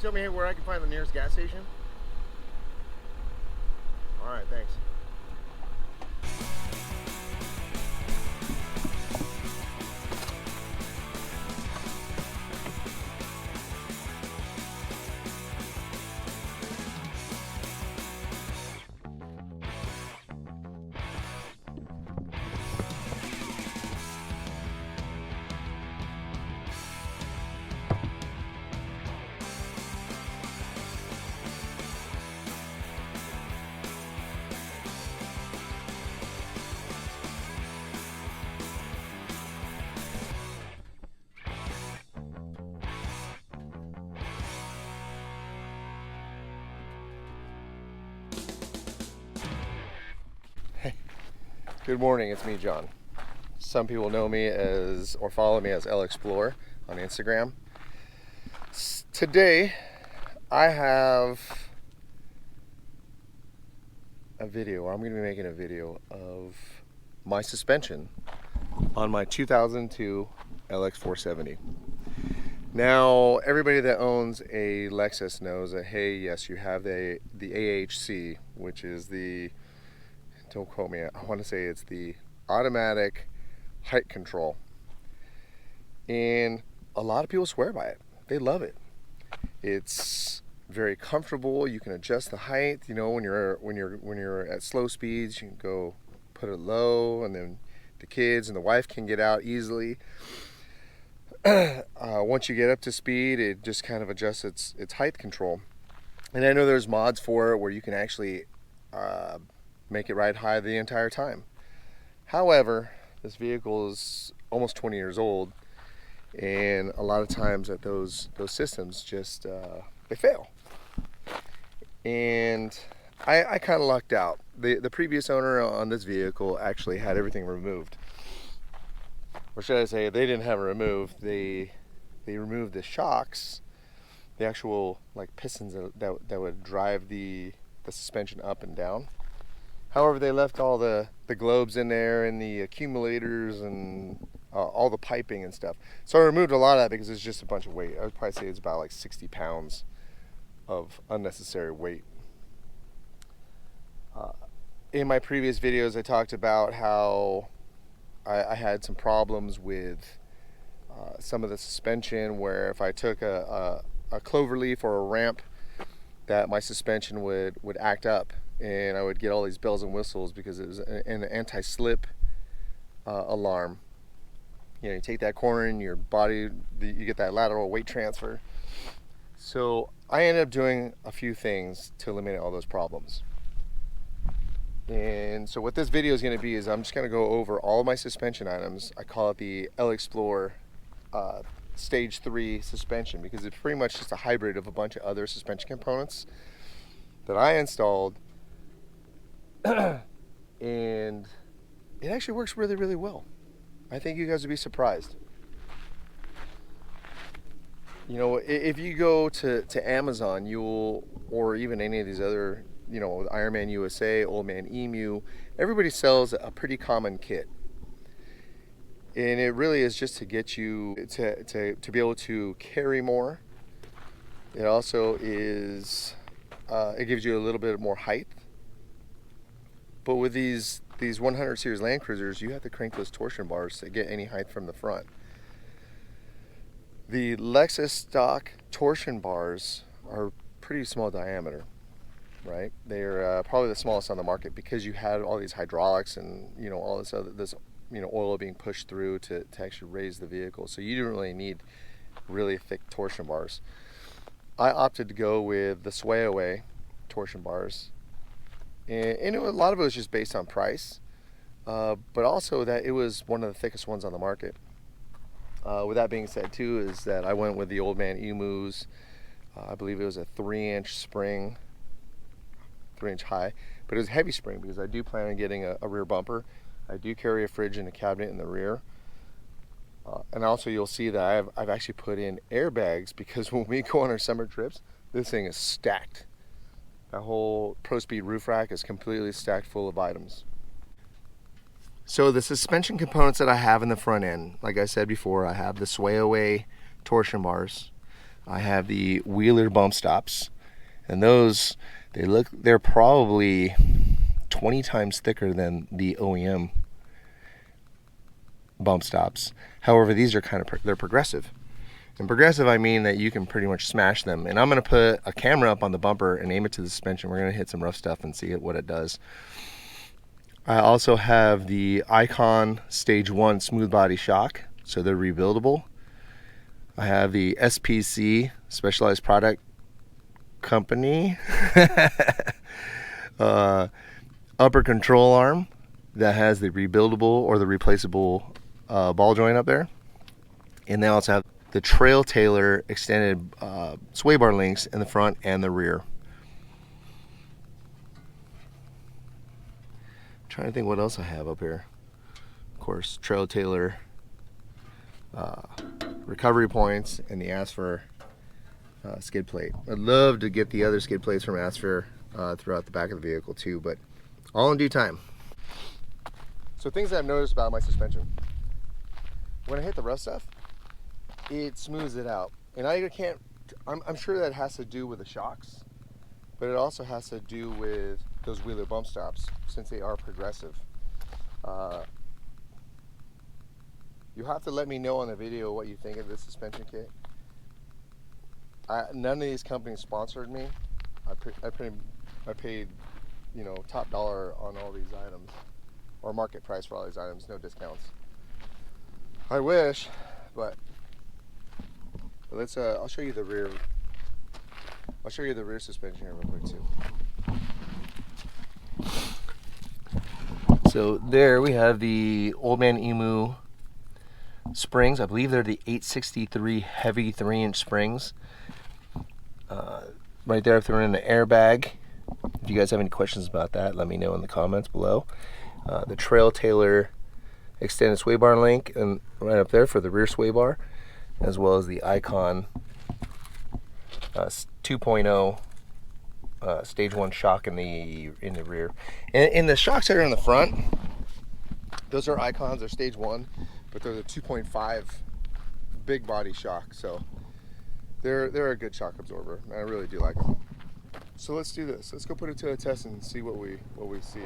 tell me where I can find the nearest gas station? All right, thanks. Good morning, it's me, John. Some people know me as, or follow me as LXPlore on Instagram. Today, I have a video, I'm going to be making a video of my suspension on my 2002 LX470. Now, everybody that owns a Lexus knows that, hey, yes, you have the AHC, which is the, don't quote me, I want to say it's the automatic height control. And a lot of people swear by it. They love it. It's very comfortable. You can adjust the height. You know, when you're at slow speeds, you can go put it low, and then the kids and the wife can get out easily. Once you get up to speed, it just kind of adjusts its height control. And I know there's mods for it where you can actually make it ride high the entire time. However, this vehicle is almost 20 years old, and a lot of times that those systems just they fail. And I kind of lucked out. The previous owner on this vehicle actually had everything removed. Or should I say, they didn't have it removed. They removed the shocks, the actual like pistons that would drive the suspension up and down. However, they left all the globes in there and the accumulators and all the piping and stuff. So I removed a lot of that because it's just a bunch of weight. I would probably say it's about like 60 pounds of unnecessary weight. In my previous videos, I talked about how I had some problems with some of the suspension, where if I took a clover leaf or a ramp, that my suspension would act up, and I would get all these bells and whistles because it was an anti-slip alarm. You know, you take that corner in your body, you get that lateral weight transfer. So I ended up doing a few things to eliminate all those problems. And so what this video is going to be is I'm just going to go over all of my suspension items. I call it the LXPlore Stage 3 suspension because it's pretty much just a hybrid of a bunch of other suspension components that I installed. And it actually works really, really well. I think you guys would be surprised. You know, if you go to Amazon, or even any of these other, you know, Iron Man USA, Old Man Emu, everybody sells a pretty common kit. And it really is just to get you to be able to carry more. It also is, it gives you a little bit more height. But with these 100 series Land Cruisers, you have to crank those torsion bars to get any height from the front. The Lexus stock torsion bars are pretty small diameter, right? They're probably the smallest on the market because you had all these hydraulics and, you know, all this oil being pushed through to actually raise the vehicle. So you don't really need really thick torsion bars. I opted to go with the swayaway torsion bars, and a lot of it was just based on price, but also that it was one of the thickest ones on the market. With that being said too, is that I went with the Old Man Emus. I believe it was a 3-inch spring, 3-inch high, but it was a heavy spring because I do plan on getting a rear bumper. I do carry a fridge and a cabinet in the rear. And also you'll see that I've actually put in airbags because when we go on our summer trips, this thing is stacked. That whole Pro Speed roof rack is completely stacked full of items. So the suspension components that I have in the front end, like I said before, I have the swayaway torsion bars. I have the Wheeler bump stops, and those, they're probably 20 times thicker than the OEM bump stops. However, these are they're progressive. And progressive, I mean that you can pretty much smash them. And I'm going to put a camera up on the bumper and aim it to the suspension. We're going to hit some rough stuff and see what it does. I also have the Icon Stage 1 smooth body shock, so they're rebuildable. I have the SPC, Specialized Product Company, upper control arm that has the rebuildable or the replaceable ball joint up there. And they also have the Trail Tailor extended sway bar links in the front and the rear. I'm trying to think what else I have up here. Of course, Trail Tailor recovery points and the Asfer skid plate. I'd love to get the other skid plates from Asfer throughout the back of the vehicle too, but all in due time. So things that I've noticed about my suspension. When I hit the rough stuff, it smooths it out. And I'm sure that has to do with the shocks, but it also has to do with those Wheeler bump stops, since they are progressive. You have to let me know on the video what you think of this suspension kit. None of these companies sponsored me. I paid, you know, top dollar on all these items, or market price for all these items, no discounts. I wish, but let's. I'll show you the rear. I'll show you the rear suspension here real quick too. So there we have the Old Man Emu springs. I believe they're the 863 heavy 3-inch springs. Right there, I've thrown in an airbag. If you guys have any questions about that, let me know in the comments below. The Trail Tailor extended sway bar link, and right up there for the rear sway bar, as well as the Icon 2.0 stage 1 shock in the rear. And the shocks that are in the front, those are Icons. They're stage 1, but they're the 2.5 big body shock. So they're a good shock absorber. I really do like them. So let's do this. Let's go put it to a test and see what we see.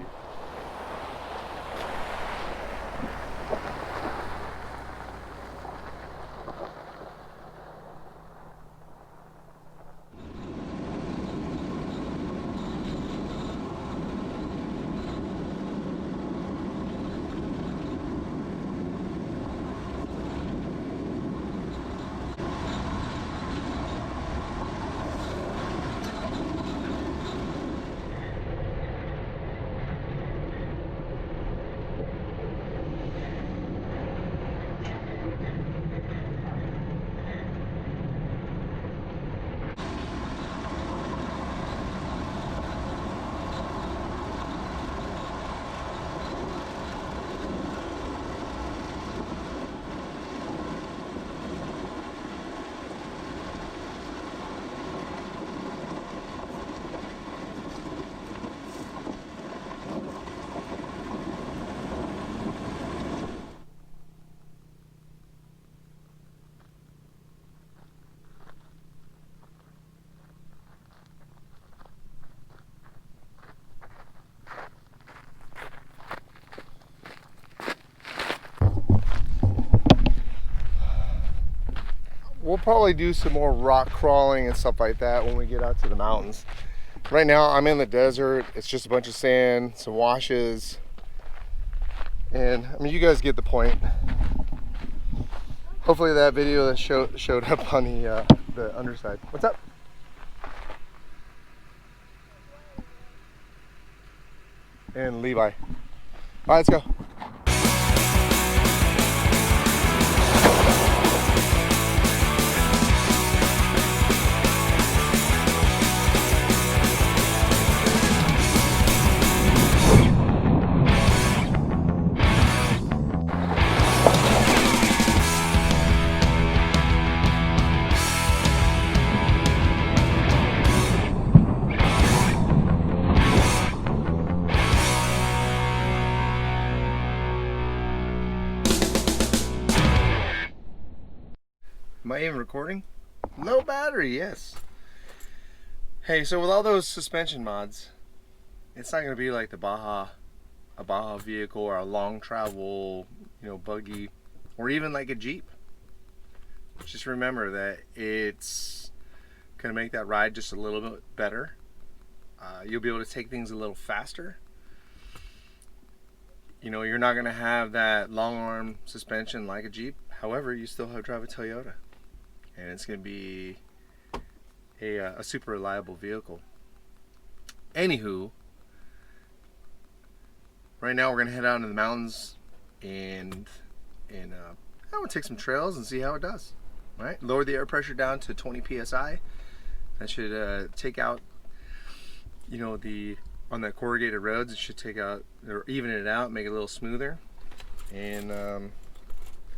We'll probably do some more rock crawling and stuff like that when we get out to the mountains. Right now I'm in the desert. It's just a bunch of sand, some washes, and I mean, you guys get the point. Hopefully that video that showed up on the underside. What's up? And Levi. All right, let's go. Am I even recording? Low battery, yes. Hey, so with all those suspension mods, it's not going to be like a Baja vehicle or a long travel, buggy, or even like a Jeep. Just remember that it's going to make that ride just a little bit better. You'll be able to take things a little faster. You're not going to have that long arm suspension like a Jeep. However, you still have to drive a Toyota, and it's going to be a super reliable vehicle. Anywho, right now we're going to head out into the mountains and I'm going to take some trails and see how it does. All right, lower the air pressure down to 20 psi. That should take out, on the corrugated roads, it should take out or even it out, make it a little smoother, and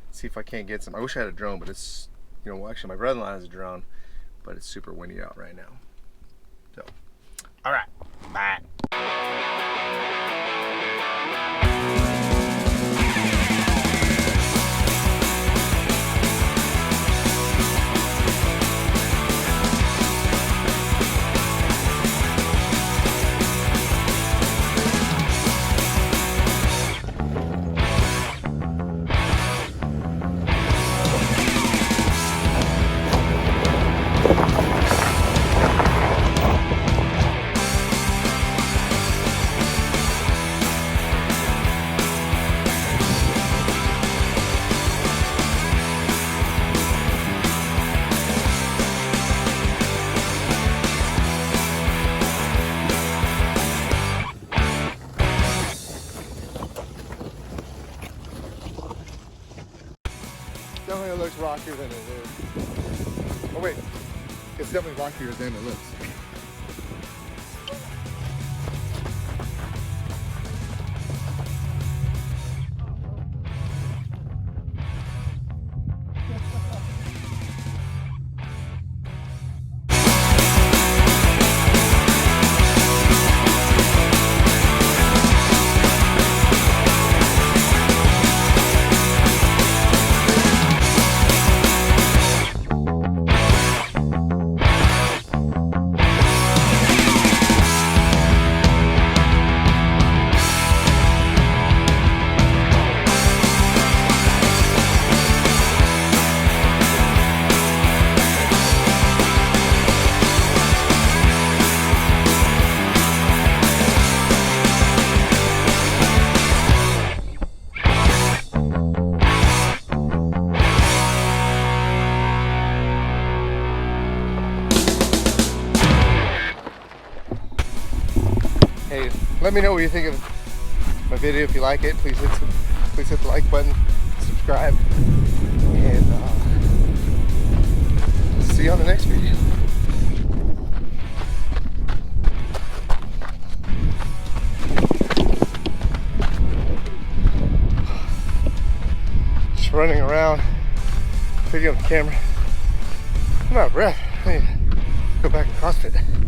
see if I can't get some. I wish I had a drone, but it's, actually my brother-in-law has a drone, but it's super windy out right now. So, all right, bye. Definitely looks rockier than it is. Oh wait, it's definitely rockier than it looks. Hey, let me know what you think of my video. If you like it, please hit the like button, subscribe, and see you on the next video. Just running around, picking up the camera. I'm out of breath. I need to go back and CrossFit.